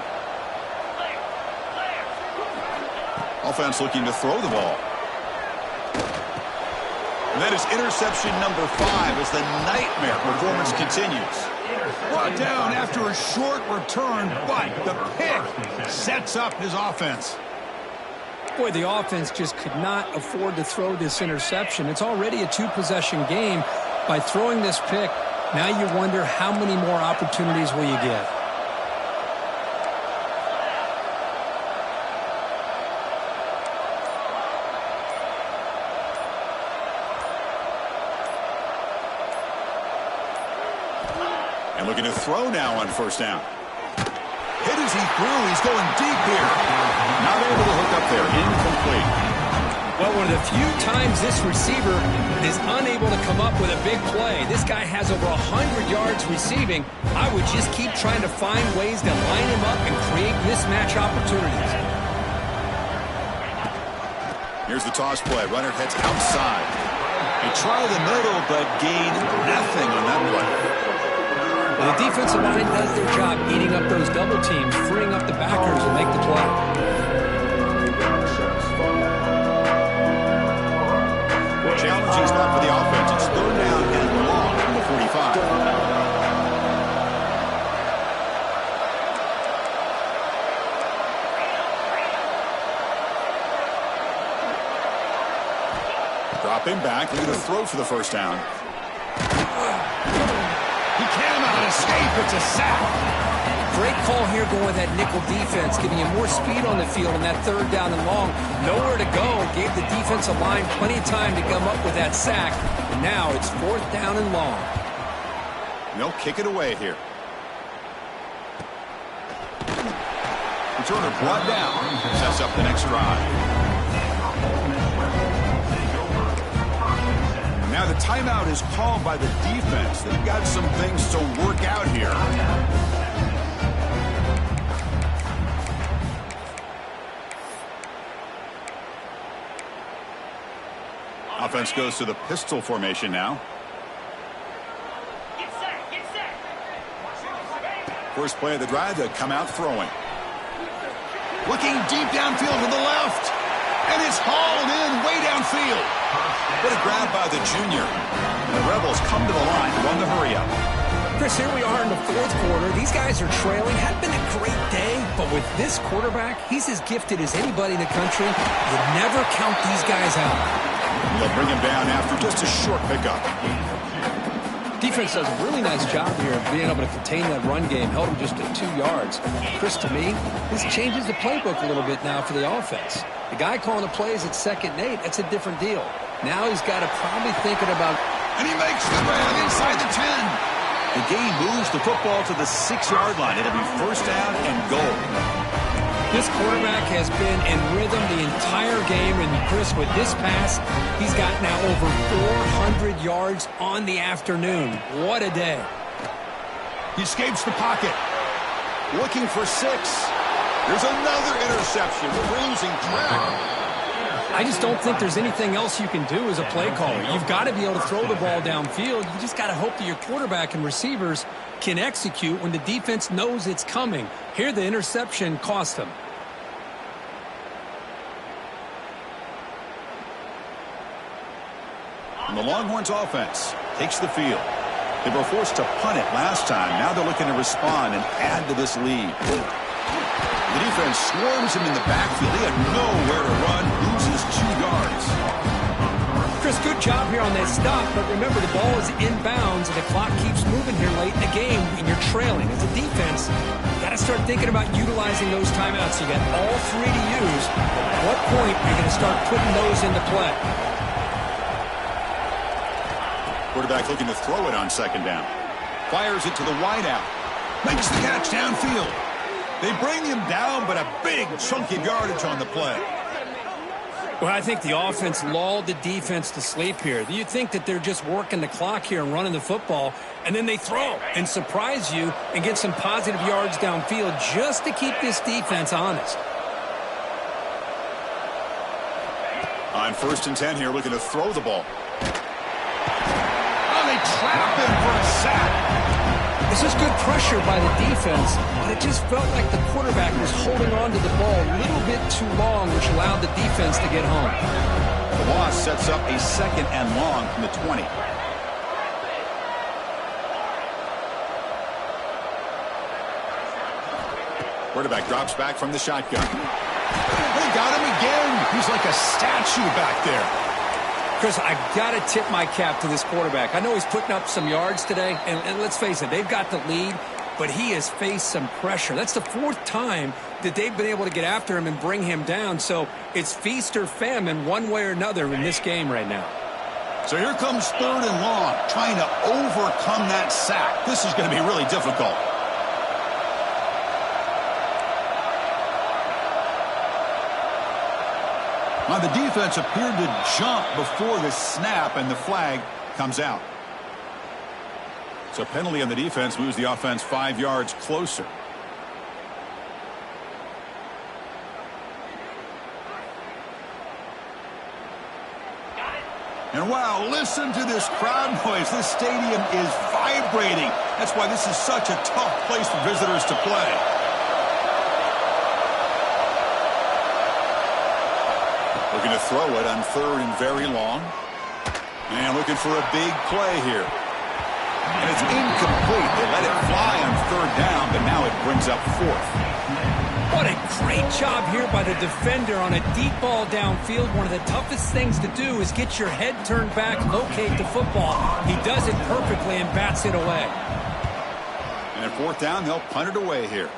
Offense looking to throw the ball. And that is interception number 5 as the nightmare performance continues. Brought down after a short return, but the pick sets up his offense. Boy, the offense just could not afford to throw this interception. It's already a 2-possession game. By throwing this pick, now you wonder how many more opportunities will you get. And looking to throw now on first down. Hit as he threw. He's going deep here. Not able to hook up there. Incomplete. Well, one of the few times this receiver is unable to come up with a big play. This guy has over 100 yards receiving. I would just keep trying to find ways to line him up and create mismatch opportunities. Here's the toss play. Runner heads outside. They try the middle, but gain nothing on that play. Well, the defensive line does their job eating up those double teams, freeing up the backers to make the play. Challenging spot for the offense. It's third down and long from the 45. Dropping back, looking to throw for the first down. He cannot escape. It's a sack. Great call here going with that nickel defense, giving you more speed on the field in that third down and long. Nowhere to go. Gave the defensive line plenty of time to come up with that sack. And now it's fourth down and long. They'll kick it away here. Returner brought down. Sets up the next drive. Now the timeout is called by the defense. They've got some things to work out here. Offense goes to the pistol formation now. First play of the drive, they come out throwing. Looking deep downfield to the left. And it's hauled in way downfield. What a grab by the junior. And the Rebels come to the line to run the hurry up. Chris, here we are in the fourth quarter. These guys are trailing. Had been a great day, but with this quarterback, he's as gifted as anybody in the country. You never count these guys out. They'll bring him down after just a short pickup. Defense does a really nice job here of being able to contain that run game. Held him just at 2 yards. Chris, to me, this changes the playbook a little bit now for the offense. The guy calling the plays at 2nd and 8, that's a different deal. Now he's got to probably thinking about... And he makes the grab inside the 10. The game moves the football to the 6-yard line. It'll be first down and goal. This quarterback has been in rhythm the entire game, and Chris, with this pass, he's got now over 400 yards on the afternoon. What a day. He escapes the pocket. Looking for 6. There's another interception. We're losing track. I just don't think there's anything else you can do as a play caller. You've got to be able to throw the ball downfield. You just got to hope that your quarterback and receivers can execute when the defense knows it's coming. Here, the interception cost them. And the Longhorns offense takes the field. They were forced to punt it last time. Now they're looking to respond and add to this lead. The defense swarms him in the backfield. He had nowhere to run, loses 2 yards. Chris, good job here on that stop, but remember, the ball is inbounds, and the clock keeps moving here late in the game, and you're trailing. As a defense, you got to start thinking about utilizing those timeouts. You got all three to use. At what point are you going to start putting those into play? Quarterback looking to throw it on second down. Fires it to the wideout. Makes the catch downfield. They bring him down, but a big chunk of yardage on the play. Well, I think the offense lulled the defense to sleep here. You think that they're just working the clock here and running the football, and then they throw and surprise you and get some positive yards downfield just to keep this defense honest. On 1st and 10 here, looking to throw the ball. Oh, they trap him for a sack. This is good pressure by the defense, but it just felt like the quarterback was holding on to the ball a little bit too long, which allowed the defense to get home. The loss sets up a 2nd and long from the 20. Quarterback drops back from the shotgun. They got him again. He's like a statue back there. Chris, I've got to tip my cap to this quarterback. I know he's putting up some yards today, and let's face it, they've got the lead, but he has faced some pressure. That's the 4th time that they've been able to get after him and bring him down, so it's feast or famine one way or another in this game right now. So here comes 3rd and long, trying to overcome that sack. This is going to be really difficult. Now, the defense appeared to jump before the snap, and the flag comes out. So penalty on the defense moves the offense 5 yards closer. And wow, listen to this crowd noise. This stadium is vibrating. That's why this is such a tough place for visitors to play. Looking to throw it on 3rd and very long. And looking for a big play here. And it's incomplete. They let it fly on 3rd down, but now it brings up 4th. What a great job here by the defender on a deep ball downfield. One of the toughest things to do is get your head turned back, locate the football. He does it perfectly and bats it away. And at 4th down, they'll punt it away here.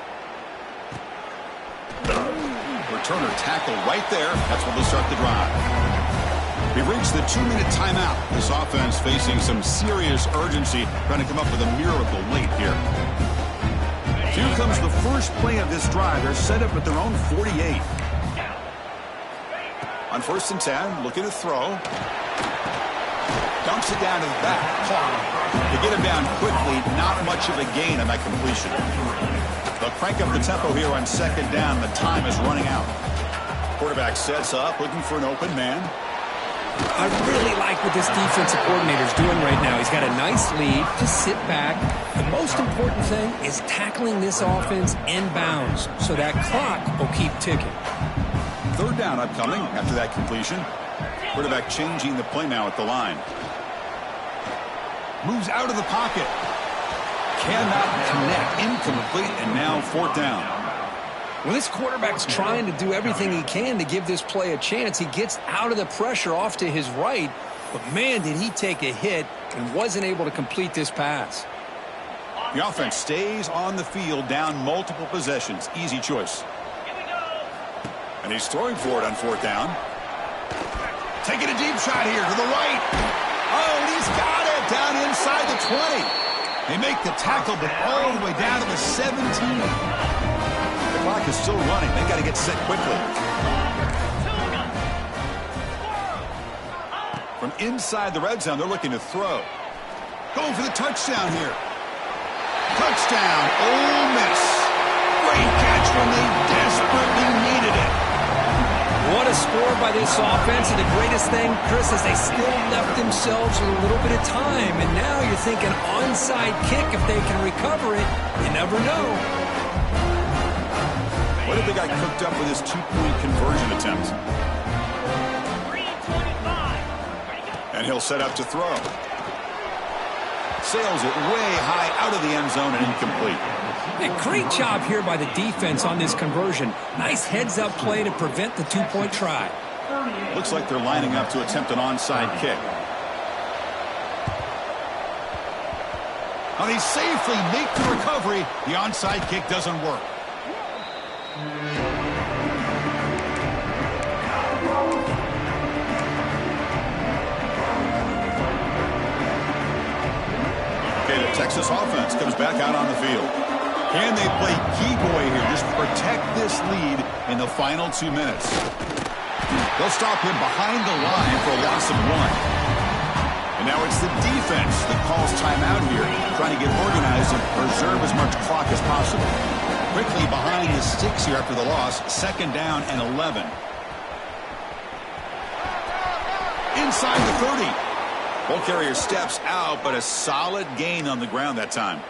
Returner tackled right there. That's where they'll start the drive. We've reached the 2-minute timeout. This offense facing some serious urgency, trying to come up with a miracle late here. Here comes the first play of this drive. They're set up at their own 48. On 1st and 10, looking to throw. Dumps it down to the back. To get him down quickly, not much of a gain on that completion. They'll crank up the tempo here on 2nd down. The time is running out. Quarterback sets up, looking for an open man. I really like what this defensive coordinator is doing right now. He's got a nice lead. Just sit back. The most important thing is tackling this offense inbounds so that clock will keep ticking. 3rd down upcoming after that completion. Quarterback changing the play now at the line. Moves out of the pocket. Cannot connect. Incomplete, and now 4th down. Well, this quarterback's trying to do everything he can to give this play a chance. He gets out of the pressure off to his right, but man, did he take a hit and wasn't able to complete this pass. The offense stays on the field, down multiple possessions. Easy choice. And he's throwing for it on 4th down. Taking a deep shot here to the right. Oh, he's got it down inside the 20. They make the tackle, but all the way down to the 17. The clock is still running. They got to get set quickly. From inside the red zone, they're looking to throw. Going for the touchdown here. Touchdown, Ole Miss. Great catch when they desperately needed it. What a score by this offense, and the greatest thing, Chris, is they still left themselves with a little bit of time, and now you're thinking onside kick if they can recover it. You never know. What if they got cooked up with this 2-point conversion attempt? And he'll set up to throw. Sails it way high out of the end zone and incomplete. A great job here by the defense on this conversion. Nice heads-up play to prevent the 2-point try. Looks like they're lining up to attempt an onside kick. Now they safely make the recovery. The onside kick doesn't work. Okay, the Texas offense comes back out on the field. Can they play key boy here just to protect this lead in the final 2 minutes? They'll stop him behind the line for a loss of 1. And now it's the defense that calls timeout here, trying to get organized and preserve as much clock as possible. Quickly behind the sticks here after the loss, 2nd down and 11. Inside the 30. Ball carrier steps out, but a solid gain on the ground that time.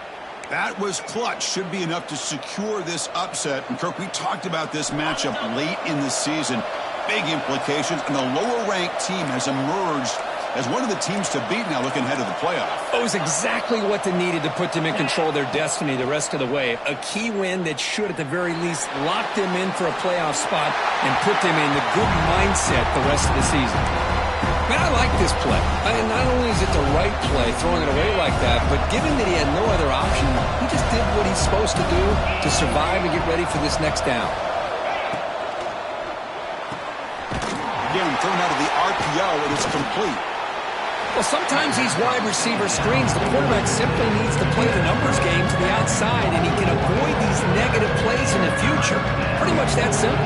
That was clutch. Should be enough to secure this upset. And Kirk, we talked about this matchup late in the season. Big implications, and the lower-ranked team has emerged as one of the teams to beat now looking ahead of the playoff. It was exactly what they needed to put them in control of their destiny the rest of the way. A key win that should, at the very least, lock them in for a playoff spot and put them in the good mindset the rest of the season. Man, I like this play. Not only is it the right play, throwing it away like that, but given that he had no other option, he just did what he's supposed to do to survive and get ready for this next down. Again, thrown out of the RPO, and it's complete. Well, sometimes these wide receiver screens, the quarterback simply needs to play the numbers game to the outside, and he can avoid these negative plays in the future. Pretty much that simple.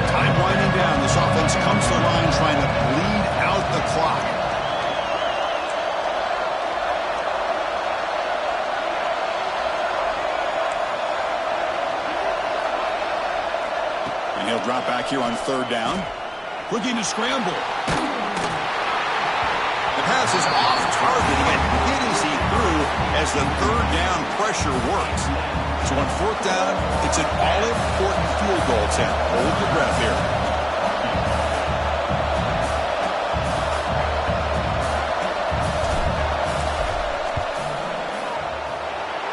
Time winding down. This offense comes to the line trying to bleed out the clock. And he'll drop back here on 3rd down. Looking to scramble. The pass is off target. He got hit as he threw as the 3rd down pressure works. So on 4th down, it's an all-important field goal attempt. Hold your breath here.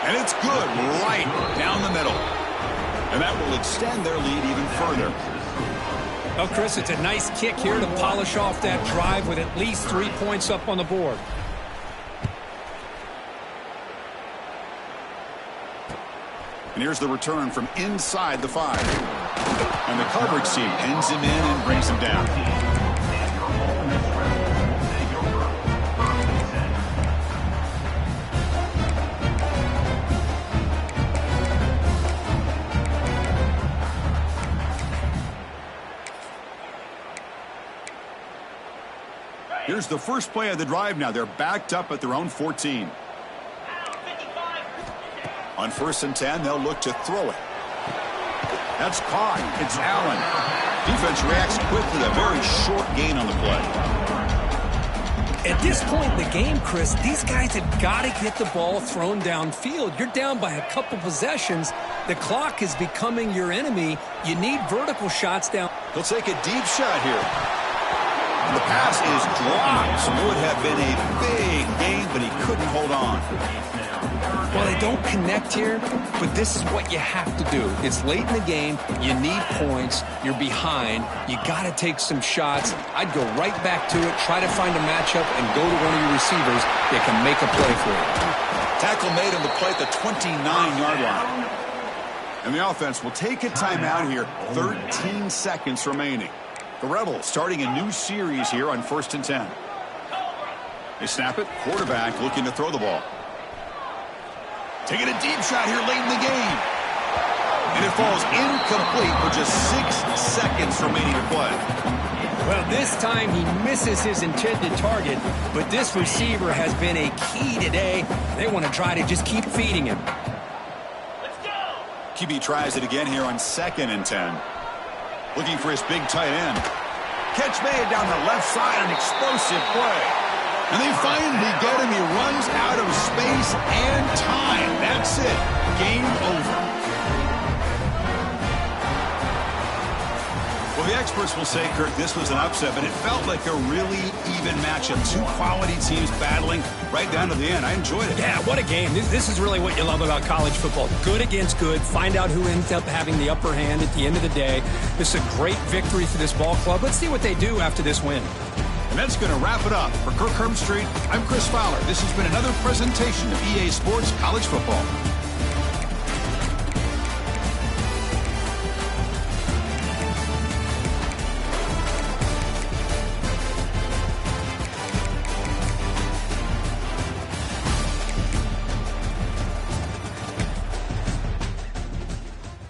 And it's good right down the middle. And that will extend their lead even further. Well, Chris, it's a nice kick here to polish off that drive with at least 3 points up on the board. And here's the return from inside the 5. And the coverage team ends him in and brings him down. Here's the first play of the drive now. They're backed up at their own 14. On 1st and 10, they'll look to throw it. That's caught. It's Allen. Defense reacts quickly. A very short gain on the play. At this point in the game, Chris, these guys have got to get the ball thrown downfield. You're down by a couple possessions. The clock is becoming your enemy. You need vertical shots down. He'll take a deep shot here. And the pass is dropped. So it would have been a big gain, but he couldn't hold on. Well, they don't connect here, but this is what you have to do. It's late in the game. You need points. You're behind. You got to take some shots. I'd go right back to it, try to find a matchup, and go to one of your receivers that can make a play for you. Tackle made on the play at the 29-yard line. And the offense will take a timeout here. 13 seconds remaining. The Rebels starting a new series here on 1st and 10. They snap it. Quarterback looking to throw the ball. Taking a deep shot here late in the game. And it falls incomplete with just 6 seconds remaining to play. Well, this time he misses his intended target, but this receiver has been a key today. They want to try to just keep feeding him. Let's go! QB tries it again here on 2nd and 10. Looking for his big tight end. Catch made down the left side, an explosive play. And they finally get him. He runs out of space and time. That's it. Game over. Well, the experts will say, Kirk, this was an upset, but it felt like a really even matchup. 2 quality teams battling right down to the end. I enjoyed it. Yeah, what a game. This is really what you love about college football. Good against good. Find out who ends up having the upper hand at the end of the day. This is a great victory for this ball club. Let's see what they do after this win. And that's going to wrap it up. For Kirk Herbstreit, I'm Chris Fowler. This has been another presentation of EA Sports College Football.